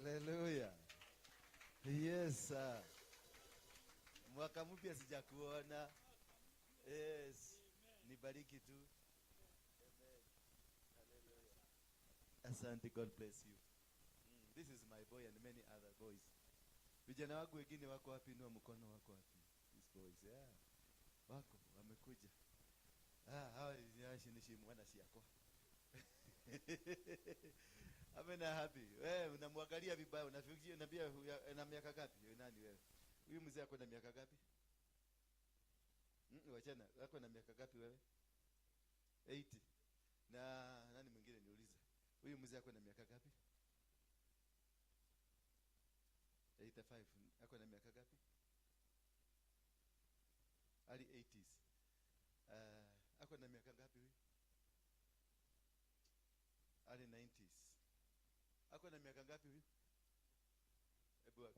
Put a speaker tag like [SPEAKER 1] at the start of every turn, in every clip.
[SPEAKER 1] Hallelujah. Yes. Mwaka mpya sijakuona. Yes. Nibariki tu. Amen. Hallelujah. Asante, God bless you. This is my boy and many other boys. Vijana wangu wengine wako wapi? Inua mkono, wako wapi? These boys, yeah. Wako wamekuja. Hawa ni mwana siako. Amen, happy. Wewe unamwangalia vibaya, unafikiri unambia ana miaka gapi? Wewe nani wewe? Huyu mzee ako na miaka gapi? Wachana, ako na miaka gapi wewe? 80. Na nani mwingine niulize? Huyu mzee ako na miaka gapi? 85. Ako na miaka gapi? Ali 80s. Ako na miaka gapi huyu? Ali 90s. Ako na miaka ngapi huyu? Hebu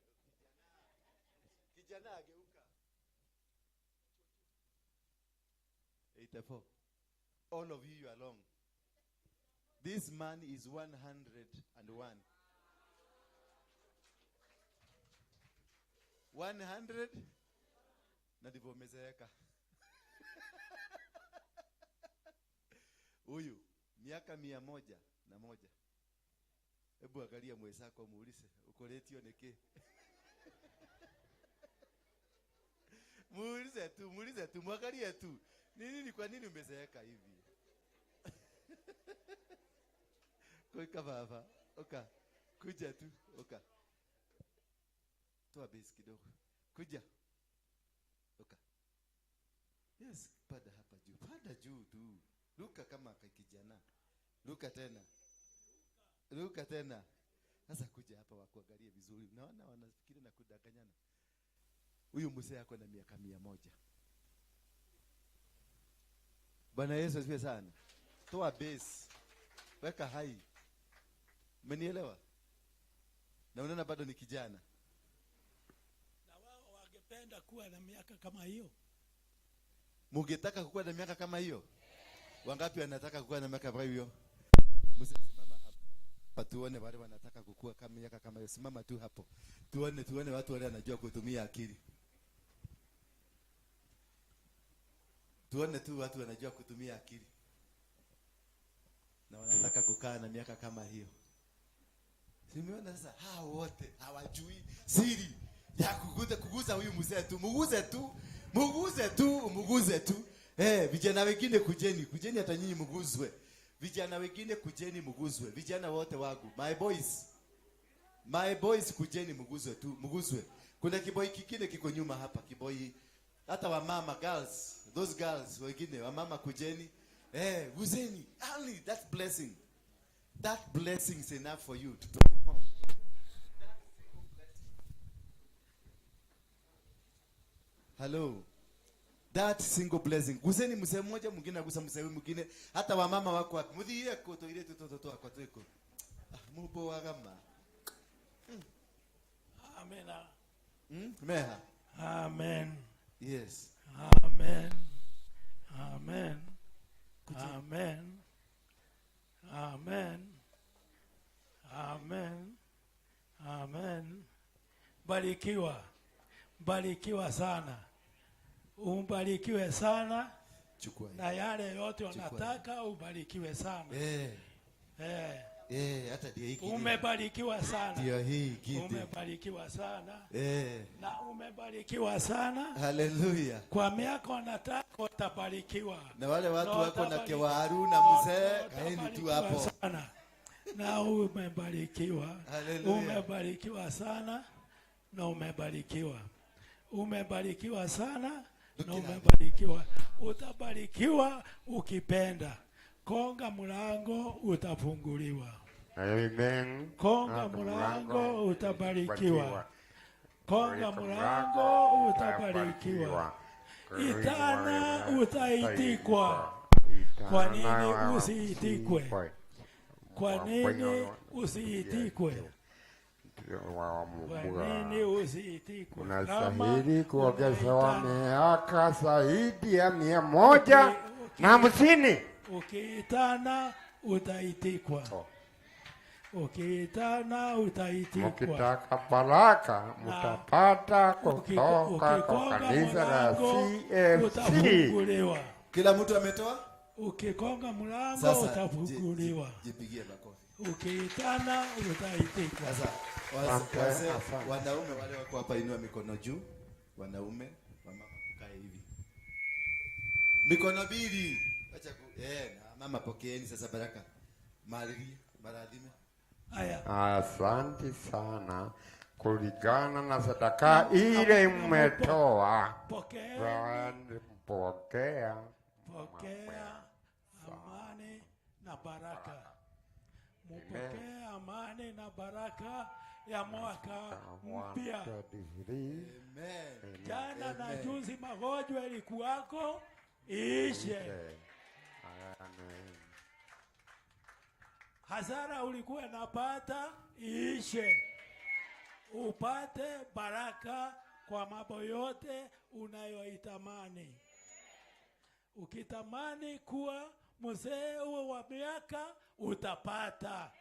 [SPEAKER 1] kijana ageuka. 84. All of you are long. This man is 101. 100 na ndivyo umezeeka. Huyu miaka 101. Hebu angalia mwenzako muulize, ukoletio neke? Muulize tu, mwangalie tu. Nini, kwa nini umezeeka hivi? Kwa baba, oka. Kuja tu, oka. Toa base kidogo. Kuja. Oka. Yes, pada hapa juu. Pada juu tu. Luka kama kijana. Luka tena. Sasa kuja hapa wakuangalie vizuri. Unaona wanafikiri na kudanganyana. Huyu mzee yako na miaka 100. Bwana Yesu asifiwe sana. Toa base. Weka hai. Umenielewa? Na unaona bado ni kijana.
[SPEAKER 2] Na wao wangependa kuwa na miaka kama hiyo.
[SPEAKER 1] Mungetaka kuwa na miaka kama hiyo? Wangapi wanataka kuwa na miaka kama hiyo? Mzee simama hapa. Tuone wale wanataka kukua kama miaka kama hiyo. Simama tu hapo. Tuone watu wale wanajua kutumia akili. Tuone tu watu wanajua kutumia akili. Na wanataka kukaa na miaka kama hiyo. Simeona sasa hao wote hawajui siri ya kuguza huyu mzee tu. Muguze tu. Vijana wengine kujeni hata nyinyi muguzwe. Vijana wengine kujeni muguzwe. Vijana wote wangu, my boys kujeni muguzwe. Kuna kiboi kingine kiko nyuma hapa, kiboi hata wa mama those girls wengine wa mama kujeni. Guzeni. Only that blessing is enough for you to perform. Hello. That single blessing. Guzeni mzee mmoja, mwingine agusa mzee mwingine, hata wa mama wako wapi? Mudhie koto ile toto akwateko. Mubo wagama.
[SPEAKER 2] Amen.
[SPEAKER 1] Meha.
[SPEAKER 2] Amen.
[SPEAKER 1] Yes.
[SPEAKER 2] Amen. Barikiwa sana. Ubarikiwe sana.
[SPEAKER 1] Chukua.
[SPEAKER 2] Na yale yote wanataka ubarikiwe sana.
[SPEAKER 1] Hata ndio hiki.
[SPEAKER 2] Umebarikiwa sana.
[SPEAKER 1] Ndio hiki.
[SPEAKER 2] Umebarikiwa sana. Na umebarikiwa sana.
[SPEAKER 1] Hallelujah.
[SPEAKER 2] Kwa miaka wanataka utabarikiwa.
[SPEAKER 1] Na wale watu wako na kewaru na mzee, kaeni tu hapo.
[SPEAKER 2] Sana. Na umebarikiwa.
[SPEAKER 1] Hallelujah.
[SPEAKER 2] Umebarikiwa sana. Na umebarikiwa. Umebarikiwa sana. Na umebarikiwa. Utabarikiwa ukipenda. Konga mlango utafunguliwa.
[SPEAKER 3] Amen.
[SPEAKER 2] Konga mlango utabarikiwa. Konga mlango utabarikiwa. Itana utaitikwa. Kwa nini usiitikwe? Kwa nini usiitikwe?
[SPEAKER 3] Unastahili kuongezewa miaka zaidi ya 150.
[SPEAKER 2] Ukiitana utaitikwa. Ukiitana utaitikwa.
[SPEAKER 3] Mkitaka baraka mtapata kutoka kwa kanisa la CFC.
[SPEAKER 2] Utafunguliwa.
[SPEAKER 1] Kila mtu ametoa?
[SPEAKER 2] Ukikonga mlango utafunguliwa.
[SPEAKER 1] Jipigie makofi.
[SPEAKER 2] Ukiitana utaitikwa.
[SPEAKER 1] Sasa wanaume wale wako hapa, inua mikono juu. Wanaume, mama kae hivi. Mikono mbili. Acha na mama pokeeni sasa baraka. Maradhime.
[SPEAKER 2] Haya.
[SPEAKER 3] Asante sana kulingana na sadaka ile mmetoa.
[SPEAKER 2] Pokea.
[SPEAKER 3] Pokea
[SPEAKER 2] amani na baraka. Mupokea amani na baraka ya mwaka mpya.
[SPEAKER 1] Amen.
[SPEAKER 2] Jana na juzi magonjwa ilikuwako ishe.
[SPEAKER 3] Amen.
[SPEAKER 2] Hasara ulikuwa napata ishe. Upate baraka kwa mambo yote unayoitamani. Ukitamani kuwa mzee wa miaka utapata.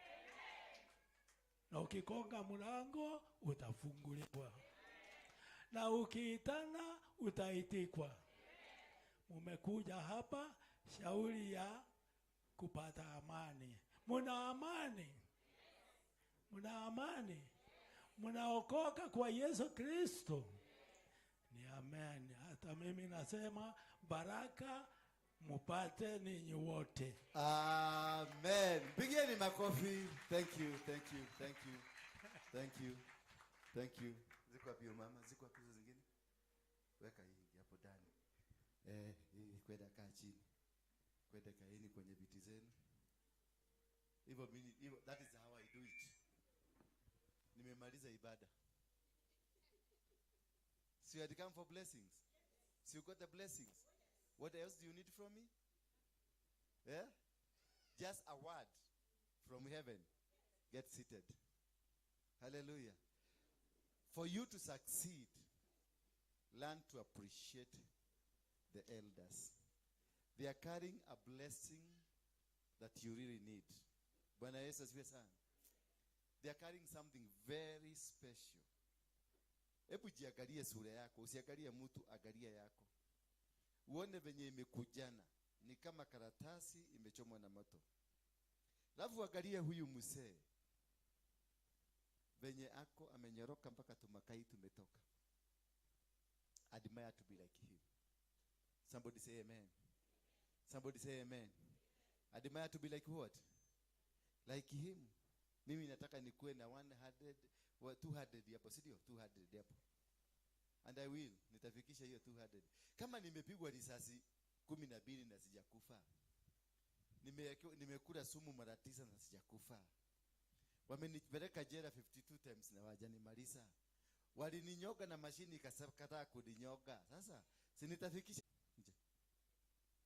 [SPEAKER 2] Na ukikonga mlango utafunguliwa. Na ukiitana utaitikwa. Mumekuja hapa shauri ya kupata amani. Muna amani. Muna amani. Munaokoka kwa Yesu Kristo. Ni amen. Hata mimi nasema baraka mupate ninyi wote.
[SPEAKER 1] Amen. Pigeni makofi. Thank you. Ziko wapi mama? Ziko wapi zingine? Weka hii hapo ndani. Kwenda kaa chini. Kwenda kaeni kwenye viti zenu. Hivyo that is how I do it. Nimemaliza ibada. So you had come for blessings. So you got the blessings. What else do you need from me? Yeah? Just a word from heaven. Get seated. Hallelujah. For you to succeed, learn to appreciate the elders. They are carrying a blessing that you really need. Bwana Yesu asifiwe sana. They are carrying something very special. Hebu jiangalie sura yako, usiangalie mtu, angalia yako. Uone venye imekujana, ni kama karatasi imechomwa na moto. Alafu angalia huyu mzee. Venye ako amenyoroka mpaka tumakai tumetoka. Admire to be like him. Somebody say amen. Somebody say amen. Admire to be like what? Like him. Mimi nataka nikuwe na 100 200 hapo, si ndio? 200 hapo. And I will. Nitafikisha hiyo 200. Kama nimepigwa risasi 12 na sijakufa. Nimekula sumu mara 9 na sijakufa. Wamenipeleka jela 52 times na wajanimaliza. Walininyoga na mashini ikakataa kuninyoga. Sasa si nitafikisha